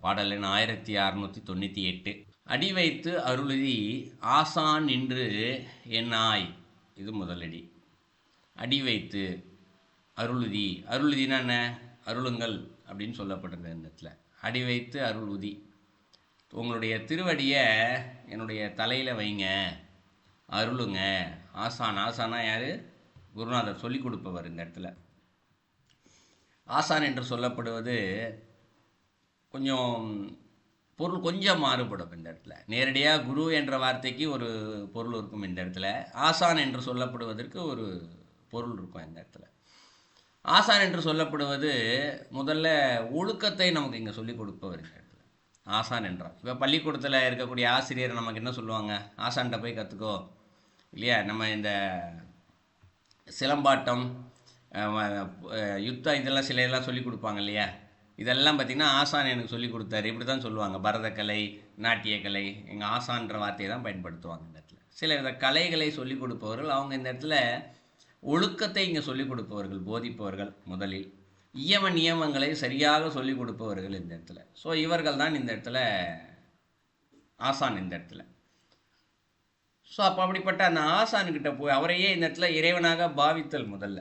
பாடல் எண் 1698. அடி வைத்து அருளுதி ஆசான் நின்று என்னாய். இது முதலடி. அடி வைத்து அருளுதி, அருளுதினா என்ன? அருளுங்கள் அப்படின்னு சொல்லப்பட்டிருக்க இந்த இடத்துல. அடி வைத்து அருளுதி, உங்களுடைய திருவடியை என்னுடைய தலையில் வைங்க, அருளுங்க. ஆசான், ஆசானா யார்? குருநாதர், சொல்லிக் கொடுப்பவர். இந்த இடத்துல ஆசான் என்று சொல்லப்படுவது கொஞ்சம் பொருள் கொஞ்சம் மாறுபடும். இந்த இடத்துல நேரடியாக குரு என்ற வார்த்தைக்கு ஒரு பொருள் இருக்கும், இந்த இடத்துல ஆசான் என்று சொல்லப்படுவதற்கு ஒரு பொருள் இருக்கும். இந்த இடத்துல ஆசான் என்று சொல்லப்படுவது முதல்ல ஒழுக்கத்தை நமக்கு இங்கே சொல்லிக் கொடுப்பவர். இந்த இடத்துல ஆசான் என்றால், இப்போ பள்ளிக்கூடத்தில் இருக்கக்கூடிய ஆசிரியர் நமக்கு என்ன சொல்லுவாங்க? ஆசான்கிட்ட போய் கற்றுக்கோ இல்லையா? நம்ம இந்த சிலம்பாட்டம், யுத்தம், இதெல்லாம் சில இதெல்லாம் சொல்லிக் கொடுப்பாங்க இல்லையா? இதெல்லாம் பார்த்திங்கன்னா ஆசான் எனக்கு சொல்லிக் கொடுத்தாரு, இப்படி தான் சொல்லுவாங்க. பரதக்கலை, நாட்டியக்கலை, எங்கள் ஆசான்ற வார்த்தையை தான் பயன்படுத்துவாங்க இந்த இடத்துல. சில வித கலைகளை சொல்லிக் கொடுப்பவர்கள் அவங்க இந்த இடத்துல ஒழுக்கத்தை இங்கே சொல்லிக் கொடுப்பவர்கள், போதிப்பவர்கள். முதலில் இயம நியமங்களை சரியாக சொல்லிக் கொடுப்பவர்கள் இந்த இடத்துல. ஸோ இவர்கள் தான் இந்த இடத்துல ஆசான் இந்த இடத்துல. ஸோ அப்போ அப்படிப்பட்ட அந்த ஆசான்கிட்ட போய் அவரையே இந்த இடத்துல இறைவனாக பாவித்தல் முதல்ல,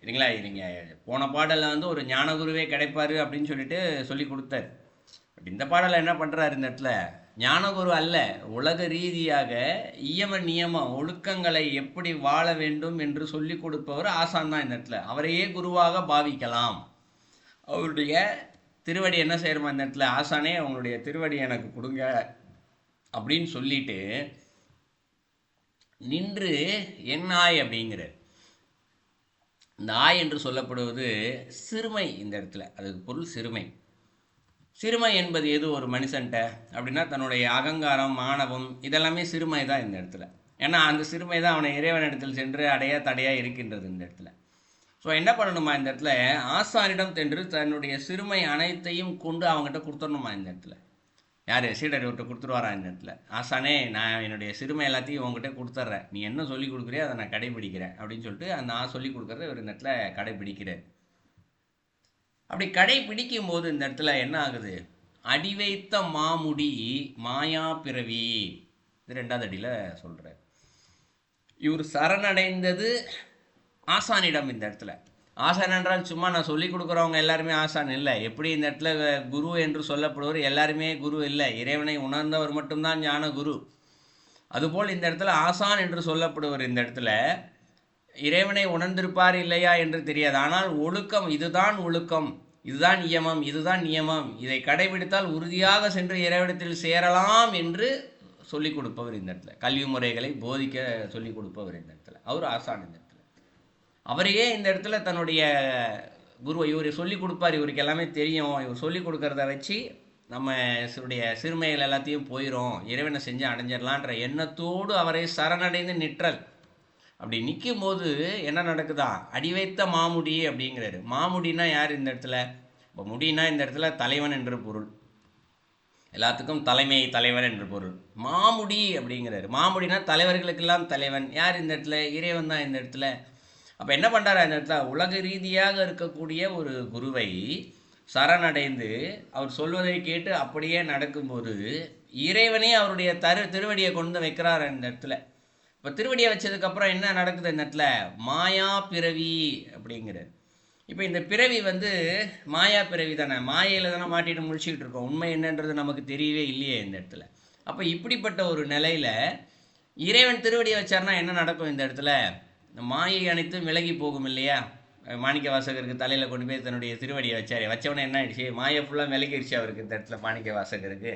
இல்லைங்களா? நீங்கள் போன பாடலில் வந்து ஒரு ஞானகுருவே கிடைப்பார் அப்படின்னு சொல்லிட்டு சொல்லி கொடுத்தார். பட் இந்த பாடலில் என்ன பண்ணுறாரு? இந்த இடத்துல ஞானகுரு அல்ல, உலக ரீதியாக இயம நியமம் ஒழுக்கங்களை எப்படி வாழ வேண்டும் என்று சொல்லி கொடுப்பவர் ஆசான் தான் இந்த இடத்துல. அவரையே குருவாக பாவிக்கலாம். அவருடைய திருவடி என்ன செய்யணுமா இந்த இடத்துல? ஆசானே அவங்களுடைய திருவடி எனக்கு கொடுங்க அப்படின்னு சொல்லிட்டு நின்று என்னாய் அப்படிங்கிறார். இந்த ஆய் என்று சொல்லப்படுவது சிறுமை. இந்த இடத்துல அதுக்கு பொருள் சிறுமை. சிறுமை என்பது எது ஒரு மனுஷன்ட்ட அப்படின்னா தன்னுடைய அகங்காரம், மானவம், இதெல்லாமே சிறுமை தான் இந்த இடத்துல. ஏன்னா அந்த சிறுமை தான் அவனை இறைவனிடத்தில் சென்று அடைய தடையாக இருக்கின்றது இந்த இடத்துல. ஸோ என்ன பண்ணணுமா இந்த இடத்துல? ஆசானிடம் சென்று தன்னுடைய சிறுமை அனைத்தையும் கொண்டு அவங்ககிட்ட கொடுத்துடணுமா இந்த இடத்துல. யார்? சீடர் இவர்கிட்ட கொடுத்துருவாரா இந்த இடத்துல? ஆசானே, நான் என்னுடைய சிறுமை எல்லாத்தையும் உங்ககிட்ட கொடுத்துட்றேன், நீ என்ன சொல்லிக் கொடுக்குறியோ அதை நான் கடைபிடிக்கிறேன் அப்படின்னு சொல்லிட்டு அந்த சொல்லிக் கொடுக்குறத இவர் இந்த இடத்துல கடைபிடிக்கிறார். அப்படி கடைபிடிக்கும் போது இந்த இடத்துல என்ன ஆகுது? அடி வைத்த மாமுடி மாயா பிறவி, இது 2வது அடியில் சொல்கிறார். இவர் சரணடைந்தது ஆசானிடம். இந்த இடத்துல ஆசான் என்றால் சும்மா நான் சொல்லிக் கொடுக்குறவங்க எல்லாருமே ஆசான் இல்லை. எப்படி இந்த இடத்துல குரு என்று சொல்லப்படுவர் எல்லாருமே குரு இல்லை, இறைவனை உணர்ந்தவர் மட்டும்தான் ஞான குரு. அதுபோல் இந்த இடத்துல ஆசான் என்று சொல்லப்படுவர் இந்த இடத்துல இறைவனை உணர்ந்திருப்பார் இல்லையா என்று தெரியாது. ஆனால் ஒழுக்கம், இதுதான் ஒழுக்கம், இதுதான் நியமம், இதுதான் நியமம், இதை கடைபிடித்தால் உறுதியாக சென்று இறைவனத்தில் சேரலாம் என்று சொல்லிக் கொடுப்பவர் இந்த இடத்துல. கல்வி முறைகளை போதிக்க சொல்லிக் கொடுப்பவர் இந்த இடத்துல. அவர் ஆசான் இந்த இடத்துல. அவரையே இந்த இடத்துல தன்னுடைய குருவை இவர் சொல்லிக் கொடுப்பார். இவருக்கு எல்லாமே தெரியும், இவர் சொல்லிக் கொடுக்கறத வச்சு நம்ம சிறுமைகள் எல்லாத்தையும் போயிடும், இறைவனை செஞ்சு அடைஞ்சிடலான்ற எண்ணத்தோடு அவரை சரணடைந்து நிற்றல். அப்படி நிற்கும் போது என்ன நடக்குதா? அடி வைத்த மாமுடி அப்படிங்கிறாரு. மாமுடினா யார் இந்த இடத்துல? இப்போ முடினா இந்த இடத்துல தலைவன் என்று பொருள், எல்லாத்துக்கும் தலைமை, தலைவர் என்று பொருள். மாமுடி அப்படிங்கிறாரு. மாமுடினா தலைவர்களுக்கெல்லாம் தலைவன். யார் இந்த இடத்துல? இறைவன் தான் இந்த இடத்துல. அப்போ என்ன பண்ணுறாரு அந்த இடத்துல? உலக ரீதியாக இருக்கக்கூடிய ஒரு குருவை சரணடைந்து அவர் சொல்வதை கேட்டு அப்படியே நடக்கும்போது இறைவனே அவருடைய திருவடியை கொண்டு வைக்கிறார் இந்த இடத்துல. இப்போ திருவடியை வச்சதுக்கப்புறம் என்ன நடக்குது இந்த இடத்துல? மாயா பிறவி அப்படிங்கிறார். இப்போ இந்த பிறவி வந்து மாயா பிறவி தானே, மாயையில் தானே மாட்டிட்டு முடிச்சுக்கிட்டு இருக்கோம். உண்மை என்னன்றது நமக்கு தெரியவே இல்லையே இந்த இடத்துல. அப்போ இப்படிப்பட்ட ஒரு நிலையில் இறைவன் திருவடியை வச்சார்னா என்ன நடக்கும் இந்த இடத்துல? இந்த மாயை அனைத்தும் விலகி போகும் இல்லையா? மாணிக்க வாசகருக்கு தலையில் கொண்டு போய் தன்னுடைய திருவடியை வச்சார், வச்சவொடனே என்ன ஆயிடுச்சு? மாயை ஃபுல்லாக விலகிடுச்சு அவருக்கு இந்த இடத்துல, மாணிக்க வாசகருக்கு.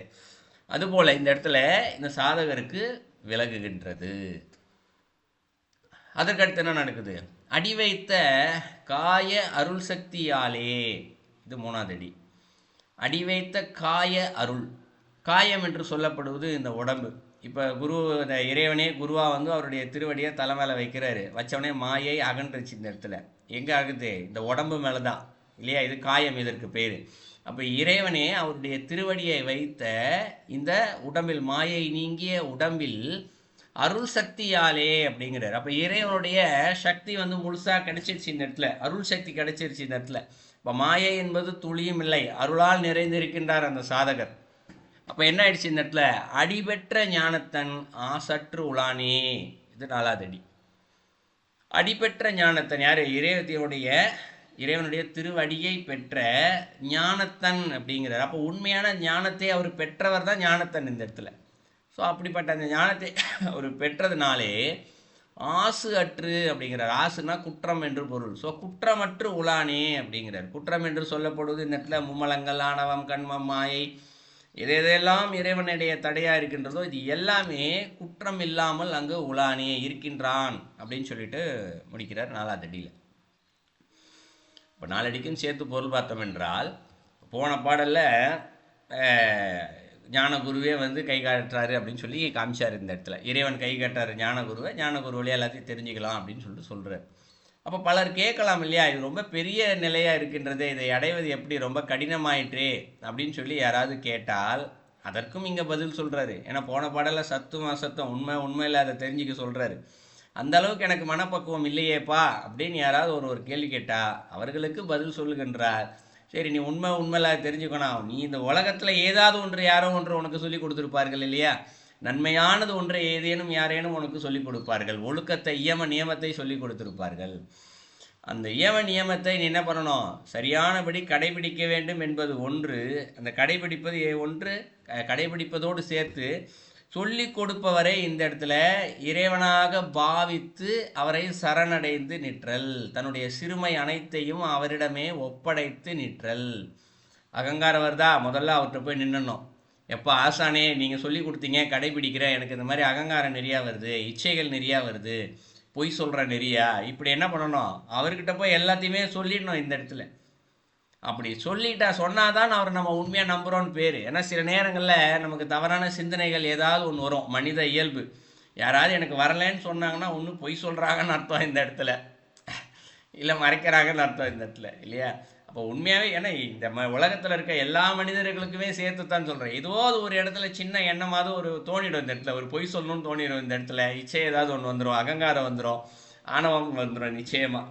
அதுபோல் இந்த இடத்துல இந்த சாதகருக்கு விலகுகின்றது. அதற்கடுத்து என்ன நடக்குது? அடி வைத்த காய அருள் சக்தியாலே, இது 3வது அடி. அடி வைத்த காய அருள், காயம் என்று சொல்லப்படுவது இந்த உடம்பு. இப்போ குரு, இந்த இறைவனே குருவாக வந்து அவருடைய திருவடியை தலை மேலே வைக்கிறாரு, வச்சவனே மாயை அகன்றுச்சு இந்த இடத்துல. எங்கே ஆகுது? இந்த உடம்பு மேலே தான் இல்லையா? இது காயம், இதற்கு பேர். அப்போ இறைவனே அவருடைய திருவடியை வைத்த இந்த உடம்பில், மாயை நீங்கிய உடம்பில் அருள் சக்தியாலே அப்படிங்கிறார். அப்போ இறைவனுடைய சக்தி வந்து முழுசாக கிடைச்சிருச்சு இந்த இடத்துல, அருள் சக்தி கிடைச்சிருச்சு இந்த இடத்துல. இப்போ மாயை என்பது துளியும் இல்லை, அருளால் நிறைந்திருக்கின்றார் அந்த சாதகர். அப்போ என்ன ஆயிடுச்சு இந்த இடத்துல, அடிபெற்ற ஞானத்தன் ஆசற்று உலானே. இது 4வது அடி. அடிபெற்ற ஞானத்தன் யார்? இறைவனுடைய திருவடியை பெற்ற ஞானத்தன் அப்படிங்கிறார். அப்போ உண்மையான ஞானத்தை அவர் பெற்றவர் தான் ஞானத்தன் இந்த இடத்துல. ஸோ அப்படிப்பட்ட அந்த ஞானத்தை அவர் பெற்றதுனாலே ஆசு அற்று அப்படிங்கிறார். ஆசுனா குற்றம் என்று பொருள். ஸோ குற்றமற்று உலானே அப்படிங்கிறார். குற்றம் என்று சொல்லப்படுவது இந்த இடத்துல மும்மலங்கள், ஆணவம், கண்மம், மாயை, எதெல்லாம் இறைவனுடைய தடையாக இருக்கின்றதோ இது எல்லாமே குற்றம் இல்லாமல் அங்கு உலானே இருக்கின்றான் அப்படின்னு சொல்லிட்டு முடிக்கிறார் 4வது அடியில். இப்போ 4 அடிக்கும் சேர்த்து பொருள் பார்த்தோம் என்றால், போன பாடலில் ஞானகுருவே கை காட்டுறாரு அப்படின்னு சொல்லி காமிச்சார். இந்த இடத்துல இறைவன் கை காட்டுறாரு ஞானகுருவை, ஞானகுரு வழியாக எல்லாத்தையும் தெரிஞ்சுக்கலாம் அப்படின்னு சொல்லிட்டு சொல்கிறார். அப்போ பலர் கேட்கலாம் இல்லையா, இது ரொம்ப பெரிய நிலையாக இருக்கின்றது, இதை அடைவது எப்படி, ரொம்ப கடினமாயிற்றே அப்படின்னு சொல்லி யாராவது கேட்டால் அதற்கும் இங்கே பதில் சொல்கிறாரு. ஏன்னா போன பாடலில் சத்தும் அசத்தம், உண்மையில் அதை தெரிஞ்சுக்க சொல்கிறாரு. அந்த அளவுக்கு எனக்கு மனப்பக்குவம் இல்லையேப்பா அப்படின்னு யாராவது ஒரு கேள்வி கேட்டால் அவர்களுக்கு பதில் சொல்லுகின்றார். சரி, நீ உண்மையில் தெரிஞ்சுக்கணும், நீ இந்த உலகத்தில் ஏதாவது ஒன்று யாரோ ஒன்று உனக்கு சொல்லி கொடுத்துருப்பார்கள் இல்லையா, நன்மையானது ஒன்றை ஏதேனும் யாரேனும் உனக்கு சொல்லிக் கொடுப்பார்கள், ஒழுக்கத்தை இயம நியமத்தை சொல்லி கொடுத்திருப்பார்கள். அந்த இயம நியமத்தை நீ என்ன பண்ணணும், சரியானபடி கடைபிடிக்க வேண்டும் என்பது ஒன்று. அந்த கடைபிடிப்பது ஒன்று, கடைபிடிப்பதோடு சேர்த்து சொல்லி கொடுப்பவரை இந்த இடத்துல இறைவனாக பாவித்து அவரை சரணடைந்து நிற்றல், தன்னுடைய சிறுமை அனைத்தையும் அவரிடமே ஒப்படைத்து நிற்றல். அகங்காரம் வருதா, முதல்ல அவர்கிட்ட போய் நின்னணும். எப்போ ஆசானே நீங்கள் சொல்லி கொடுத்தீங்க, கடைபிடிக்கிறேன், எனக்கு இந்த மாதிரி அகங்காரம் நிறையா வருது, இச்சைகள் நிறையா வருது, பொய் சொல்கிற நிறையா, இப்படி என்ன பண்ணணும், அவர்கிட்ட போய் எல்லாத்தையுமே சொல்லிடணும் இந்த இடத்துல. அப்படி சொன்னாதான் அவர் நம்ம உண்மையாக நம்புகிறோன்னு பேர். ஏன்னா சில நேரங்களில் நமக்கு தவறான சிந்தனைகள் ஏதாவது ஒன்று வரும், மனித இயல்பு. யாராவது எனக்கு வரலன்னு சொன்னாங்கன்னா ஒன்று பொய் சொல்கிறாங்கன்னு அர்த்தம் இந்த இடத்துல, இல்லை மறைக்கிறாங்கன்னு அர்த்தம் இந்த இடத்துல இல்லையா. அப்போ உண்மையாகவே, ஏன்னா இந்த உலகத்தில் இருக்க எல்லா மனிதர்களுக்குமே சேர்த்து தான் சொல்கிறேன். ஏதோ ஒரு இடத்துல சின்ன எண்ணமாவது ஒரு தோணிடும் இந்த இடத்துல, ஒரு பொய் சொல்லணும்னு தோணிடும் இந்த இடத்துல, இச்சை ஏதாவது ஒன்று வந்துடும், அகங்காரம் வந்துடும், ஆணவம் வந்துடும் நிச்சயமாக.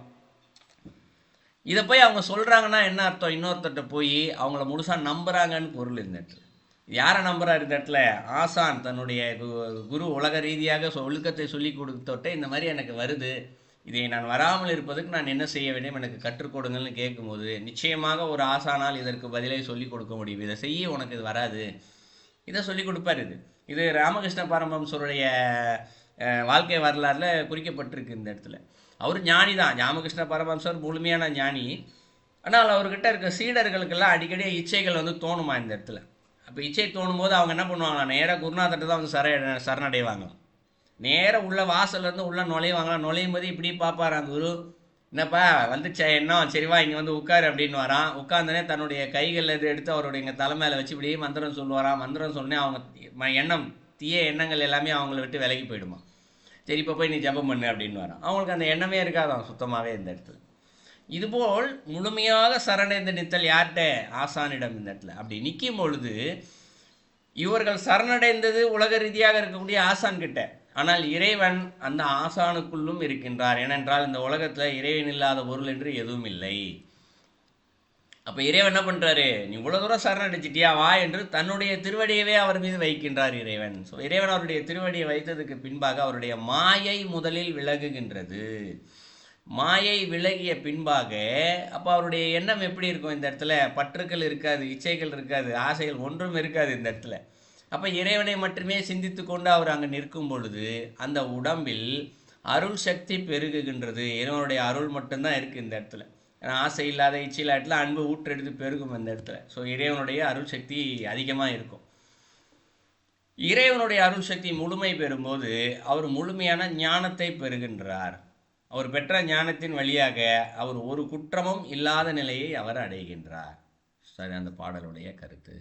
இதை போய் அவங்க சொல்கிறாங்கன்னா என்ன அர்த்தம், இன்னொருத்தட்ட போய் அவங்கள முழுசாக நம்புகிறாங்கன்னு பொருள் இந்த இடத்துல. யாரை நம்புகிறார் இந்த இடத்துல, ஆசான் தன்னுடைய குரு உலக ரீதியாக ஒழுக்கத்தை சொல்லி கொடுத்தோட்ட இந்த மாதிரி எனக்கு வருது, இதை நான் வராமல் இருப்பதுக்கு நான் என்ன செய்ய வேண்டும், எனக்கு கற்றுக் கொடுங்கள்னு கேட்கும்போது நிச்சயமாக ஒரு ஆசானால் இதற்கு பதிலை சொல்லிக் கொடுக்க முடியும். இதை செய்ய, உனக்கு இது வராது, இதை சொல்லிக் கொடுப்பார். இது ராமகிருஷ்ண பரமஹம்சருடைய வாழ்க்கை வரலாறில் குறிக்கப்பட்டிருக்கு இந்த இடத்துல. அவர் ஞானி தான், ராமகிருஷ்ண பரமஹம்சர் முழுமையான ஞானி. ஆனால் அவர்கிட்ட இருக்க சீடர்களுக்கெல்லாம் அடிக்கடி இச்சைகள் தோணுமா இந்த இடத்துல. அப்போ இச்சை தோணும் போது அவங்க என்ன பண்ணுவாங்களா, நேராக குருநாதர்கிட்ட தான் சரணடைவாங்களாம். நேராக உள்ள வாசல்லேருந்து உள்ளே நுழைவாங்களாம். நுழையும் போது இப்படி பார்ப்பாராம் குரு, என்னப்பா வந்துச்சா எண்ணம், சரிவா இங்கே உட்காரு அப்படின்னு வரான். உட்கார்ந்தனே தன்னுடைய கைகளில் எடுத்து அவருடைய தலைமையில் வச்சு இப்படியே மந்திரம் சொல்லுவாராம். மந்திரம் சொன்னே அவங்க எண்ணம், தீய எண்ணங்கள் எல்லாமே அவங்கள விட்டு விலகி போயிடுமா. சரி இப்போ போய் நீ ஜபம் பண்ணு அப்படின்னு வரான். அவங்களுக்கு அந்த எண்ணமே இருக்காதான் சுத்தமாகவே இந்த இடத்துல. இதுபோல் முழுமையாக சரணடைந்து நித்தல் யார்கிட்ட, ஆசானிடம் இந்த இடத்துல. அப்படி நிற்கும் பொழுது இவர்கள் சரணடைந்தது உலக ரீதியாக இருக்கக்கூடிய ஆசான் கிட்ட. ஆனால் இறைவன் அந்த ஆசானுக்குள்ளும் இருக்கின்றார். ஏனென்றால் இந்த உலகத்தில் இறைவன் இல்லாத பொருள் என்று எதுவும் இல்லை. அப்போ இறைவன் என்ன பண்ணுறாரு, நீ இவ்வளோ தூரம் சரணடைச்சிட்டியா வா என்று தன்னுடைய திருவடியவே அவர் மீது வைக்கின்றார் இறைவன். ஸோ இறைவன் அவருடைய திருவடியை வைத்ததுக்கு பின்பாக அவருடைய மாயை முதலில் விலகுகின்றது. மாயை விலகிய பின்பாக அப்போ அவருடைய எண்ணம் எப்படி இருக்கும் இந்த இடத்துல, பற்றுக்கள் இருக்காது, இச்சைகள் இருக்காது, ஆசைகள் ஒன்றும் இருக்காது இந்த இடத்துல. அப்போ இறைவனை மட்டுமே சிந்தித்து கொண்டு அவர் அங்கே நிற்கும் பொழுது அந்த உடம்பில் அருள் சக்தி பெருகுகின்றது. இறைவனுடைய அருள் மட்டும்தான் இருக்குது இந்த இடத்துல. ஏன்னா ஆசை இல்லாத இச்சை இல்லாட்டில் அன்பு ஊற்றெடுத்து பெருகும் இந்த இடத்துல. ஸோ இறைவனுடைய அருள் சக்தி அதிகமாக இருக்கும். இறைவனுடைய அருள் சக்தி முழுமை பெறும்போது அவர் முழுமையான ஞானத்தை பெறுகின்றார். அவர் பெற்ற ஞானத்தின் வழியாக அவர் ஒரு குற்றமும் இல்லாத நிலையை அவர் அடைகின்றார். சரி, அந்த பாடலுடைய கருத்து.